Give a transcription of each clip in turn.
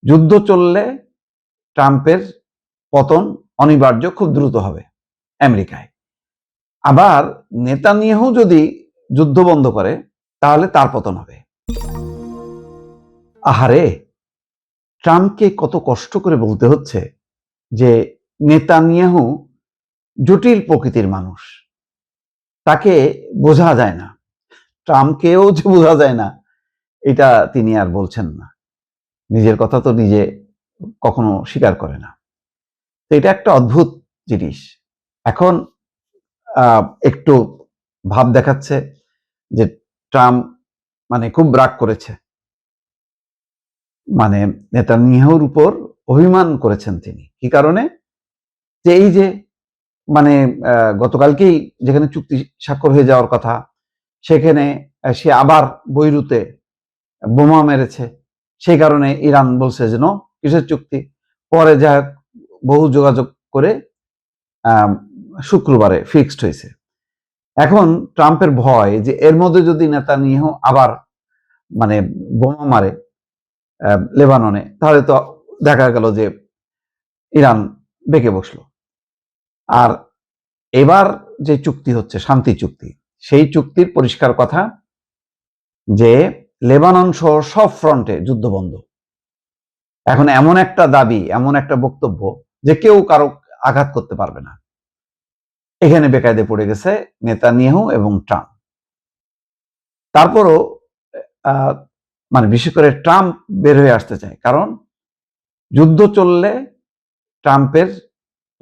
যুদ্ধ চললে ট্রাম্পের পতন অনিবার্য, খুব দ্রুত হবে আমেরিকায়। আবার নেতানিয়াহু যদি যুদ্ধ বন্ধ করে তাহলে তার পতন হবে। আহারে, ট্রাম্পকে কত কষ্ট করে বলতে হচ্ছে যে নেতানিয়াহু জটিল প্রকৃতির মানুষ, তাকে বোঝা যায় না। ট্রাম্পকেও যে বোঝা যায় না এটা তিনি আর বলছেন না। নিজের কথা তো নিজে কখনো স্বীকার করে না। তো এটা একটা অদ্ভুত জিনিস। এখন একটু ভাব দেখাচ্ছে যে ট্রাম্প খুব রাগ করেছে, নেতানিয়াহুর উপর অভিমান করেছেন তিনি। কি কারণে? যে এই যে গতকালকেই যেখানে চুক্তি স্বাক্ষর হয়ে যাওয়ার কথা, সেখানে সে আবার বৈরুতে বোমা মেরেছে। সেই কারণে ইরান বলছে যেন কিসের চুক্তি, পরে যা বহু যোগাযোগ করে শুক্রবারে ফিক্সড হয়েছে। এখন ট্রাম্পের ভয় যে এর মধ্যে যদি নেতানিয়াহু আবার বোমা মারে লেবাননে, তাহলে তো দেখা গেল যে ইরান বেঁকে বসলো। আর এবার যে চুক্তি হচ্ছে শান্তি চুক্তি, সেই চুক্তির পরিষ্কার কথা যে লেবানন সহ সব ফ্রন্টে যুদ্ধ বন্ধ। এখন এমন একটা দাবি, এমন একটা বক্তব্য যে কেউ কারো আঘাত করতে পারবে না, এখানে বেকায়দে পড়ে গেছে নেতানিয়াহু এবং ট্রাম্প। তারপরও বিশেষ করে ট্রাম্প বের হয়ে আসতে চায়, কারণ যুদ্ধ চললে ট্রাম্পের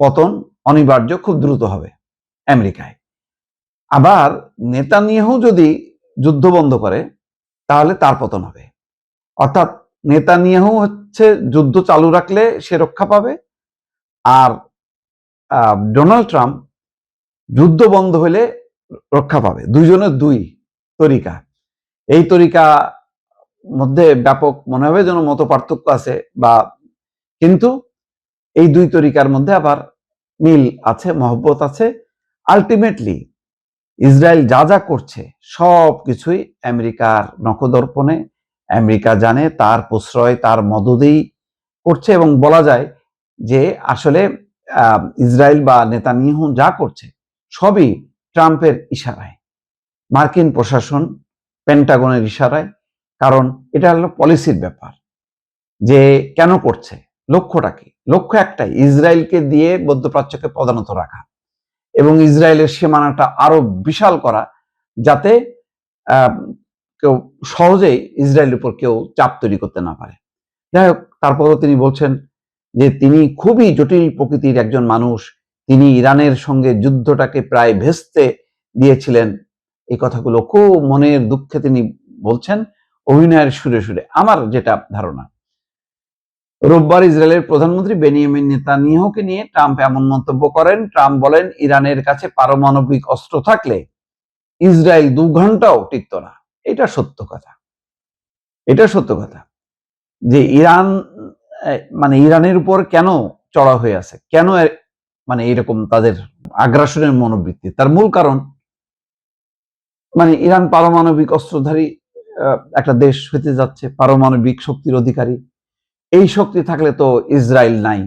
পতন অনিবার্য, খুব দ্রুত হবে আমেরিকায়। আবার নেতানিয়াহু যদি যুদ্ধ বন্ধ করে তাহলে তার পতন হবে। অর্থাৎ নেতানিয়াহু হচ্ছে যুদ্ধ চালু রাখলে সে রক্ষা পাবে, আর ডোনাল্ড ট্রাম্প যুদ্ধ বন্ধ হলে রক্ষা পাবে। দুইজনের দুই তরিকা। এই তরিকা মধ্যে ব্যাপক মনে হবে যেন মত পার্থক্য আছে, কিন্তু এই দুই তরিকার মধ্যে আবার মিল আছে, মহব্বত আছে। আলটিমেটলি ইসরায়েল যা যা করছে সব কিছুই আমেরিকার নখদর্পণে, আমেরিকা জানে, তার প্রশ্রয়, তার মদদেই করছে। এবং বলা যায় যে আসলে ইসরায়েল বা নেতানিয়াহু যা করছে সবই ট্রাম্পের ইশারায়, মার্কিন প্রশাসন, পেন্টাগনের ইশারায়। কারণ এটা হলো পলিসির ব্যাপার, যে কেন করছে, লক্ষ্যটা কি? লক্ষ্য একটাই, ইসরায়েলকে দিয়ে মধ্যপ্রাচ্যকে প্রধানত রাখা এবং ইসরায়েলের সীমানাটা আরো বিশাল করা, যাতে কেউ সহজেই ইসরায়েলের উপর কেউ চাপ তৈরি করতে না পারে। যাই হোক, তারপরও তিনি বলছেন যে তিনি খুবই জটিল প্রকৃতির একজন মানুষ, তিনি ইরানের সঙ্গে যুদ্ধটাকে প্রায় ভেস্তে দিয়েছিলেন। এই কথাগুলো খুব মনের দুঃখে তিনি বলছেন, অভিনয়ের সুরে সুরে। আমার যেটা ধারণা, রোববার ইসরায়েলের প্রধানমন্ত্রী বেনিয়ামিন নেতানিয়াহুকে নিয়ে ট্রাম্প এমন মন্তব্য করেন। ট্রাম্প বলেন, ইরানের কাছে পারমাণবিক অস্ত্র থাকলে ইসরায়েল 2 ঘন্টাও টিকত না। এটা সত্য কথা। এটা সত্য কথা যে ইরান ইরানের উপর কেন চড়া হয়ে আছে, কেন এরকম তাদের আগ্রাসনের মনোবৃত্তি, তার মূল কারণ ইরান পারমাণবিক অস্ত্রধারী একটা দেশ হতে যাচ্ছে, পারমাণবিক শক্তির অধিকারী। এই শক্তি থাকলে তো ইসরায়েল নাই।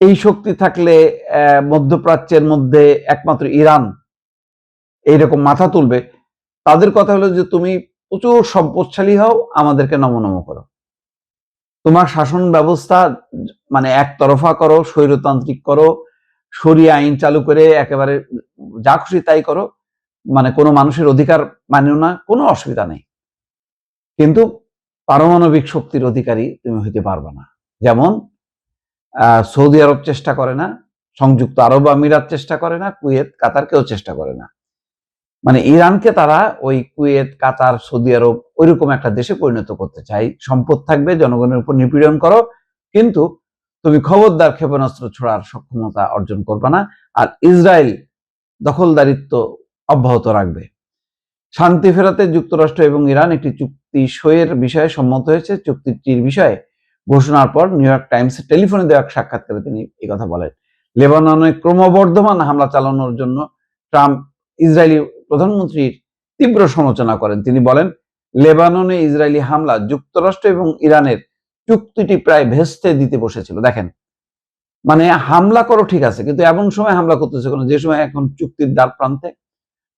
এই শক্তি থাকলে মধ্যপ্রাচ্যের মধ্যে একমাত্র ইরান এইরকম মাথা তুলবে। তাদের কথা হলো যে তুমি প্রচুর সম্পদশালী হও, আমাদেরকে নমনম করো, তোমার শাসন ব্যবস্থা একতরফা করো, স্বৈরতান্ত্রিক করো, শরিয়া আইন চালু করে একেবারে যা খুশি তাই করো, কোনো মানুষের অধিকার মানিও না, কোনো অসুবিধা নেই, কিন্তু পারমাণবিক শক্তির অধিকারী তুমি হইতে পারবে না। যেমন সৌদি আরব চেষ্টা করে না, সংযুক্ত আরব আমিরাত চেষ্টা করে না, কুয়েত, কাতার কেউ চেষ্টা করে না। ইরানকে তারা ওই কুয়েত, কাতার, সৌদি আরব ওইরকম একটা দেশে পরিণত করতে চায়। সম্পদ থাকবে, জনগণের উপর নিপীড়ন করো, কিন্তু তুমি খবরদার ক্ষেপণাস্ত্র ছোড়ার সক্ষমতা অর্জন করবে না। আর ইসরায়েল দখলদারিত্ব অব্যাহত রাখবে। শান্তি ফেরাতে যুক্তরাষ্ট্র এবং ইরান একটি চুক্তি সইয়ের বিষয়ে সম্মত হয়েছে। চুক্তিটির বিষয়ে ঘোষণার পর নিউ ইয়র্ক টাইমসে টেলিফোনে দেওয়া সাক্ষাৎকারে তিনি এই কথা বলেন। লেবাননে ক্রমবর্ধমান হামলা চালানোর জন্য ট্রাম্প ইসরায়েলি প্রধানমন্ত্রীর তীব্র সমালোচনা করেন। তিনি বলেন, লেবাননে ইসরায়েলি হামলা যুক্তরাষ্ট্র এবং ইরানের চুক্তিটি প্রায় ভেস্তে দিতে বসেছিল। দেখেন, মানে হামলা করো ঠিক আছে, কিন্তু এমন সময় হামলা করতেছে কোনো, যে সময় এখন চুক্তির দ্বার প্রান্তে,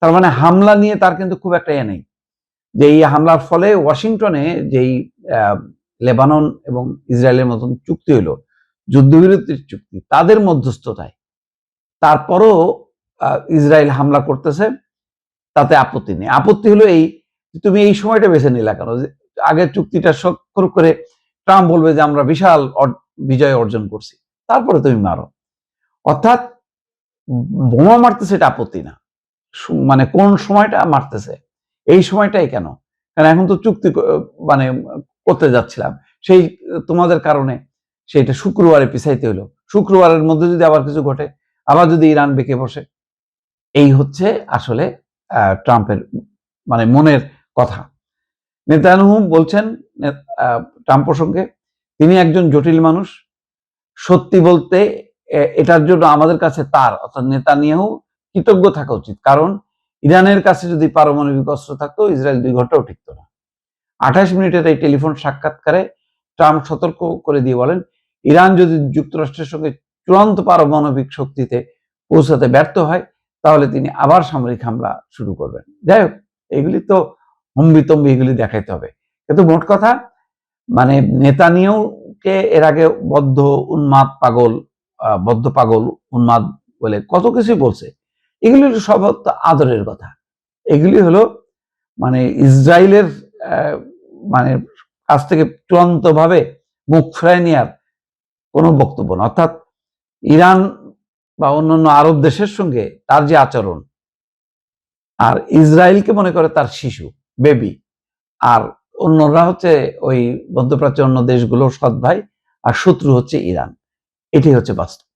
তার মানে হামলা নিয়ে তার কিন্তু খুব একটা নেই। যে এই হামলার ফলে ওয়াশিংটনে যেই লেবানন এবং ইসরায়েলের মতন চুক্তি হইলো, যুদ্ধবিরতির চুক্তি, তাদের মধ্যস্থতায় তারপরও ইসরায়েল হামলা করতেছে, তাতে আপত্তি নেই। আপত্তি হলো এই, তুমি এই সময়টা বেছে নিলা কেন? আগের চুক্তিটা স্বাক্ষর করে ট্রাম্প বলবে যে আমরা বিশাল বিজয় অর্জন করছি, তারপরে তুমি মারো। অর্থাৎ বোমা মারতেছে এটা আপত্তি না, মানে কোন সময়টা মারতেছে, এই সময়টাই কেন? কারণ এখন তো চুক্তি মানে করতে যাচ্ছিলাম, সেই তোমাদের কারণে সেটা শুক্রবারে পিছাইতে হলো। শুক্রবারের মধ্যে যদি আবার কিছু ঘটে, আবার যদি ইরান বেঁকে বসে, এই হচ্ছে আসলে ট্রাম্পের মানে মনের কথা। নেতানিয়াহু বলছেন ট্রাম্প প্রসঙ্গে, তিনি একজন জটিল মানুষ। সত্যি বলতে এটার জন্য আমাদের কাছে তার অর্থাৎ নেতানিয়াহু কৃতজ্ঞ থাকা উচিত, কারণ ইরানের কাছে যদি পারমাণবিক অস্ত্র থাকতো, ইসরায়েল 2 ঘন্টাও টিকত না। 28 মিনিটের এই টেলিফোন সাক্ষাৎকারে ট্রাম্প সতর্ক করে দিয়ে বলেন, ইরান যদি যুক্তরাষ্ট্রের সঙ্গে চূড়ান্ত পারমাণবিক শক্তিতে পৌঁছাতে ব্যর্থ হয়, তাহলে তিনি আবার সামরিক হামলা শুরু করবেন। যাই হোক, এগুলি তো হম্বিতম্বি, এগুলি দেখাইতে হবে। কিন্তু মোট কথা, মানে নেতানিয়াহুকে এর আগে বদ্ধ পাগল উন্মাদ বলে কত কিছুই বলছে। এগুলি সব আদরের কথা। এগুলি হলো মানে ইসরায়েলের মানে কাছ থেকে চূড়ান্ত ভাবে মুখ ফিরায় নেওয়ার কোনো বক্তব্য না। অর্থাৎ ইরান বা অন্যান্য আরব দেশের সঙ্গে তার যে আচরণ, আর ইসরায়েলকে মনে করে তার শিশু, বেবি, আর অন্যরা হচ্ছে ওই মধ্যপ্রাচ্যের অন্য দেশগুলোর সৎ ভাই, আর শত্রু হচ্ছে ইরান। এটাই হচ্ছে বাস্তব।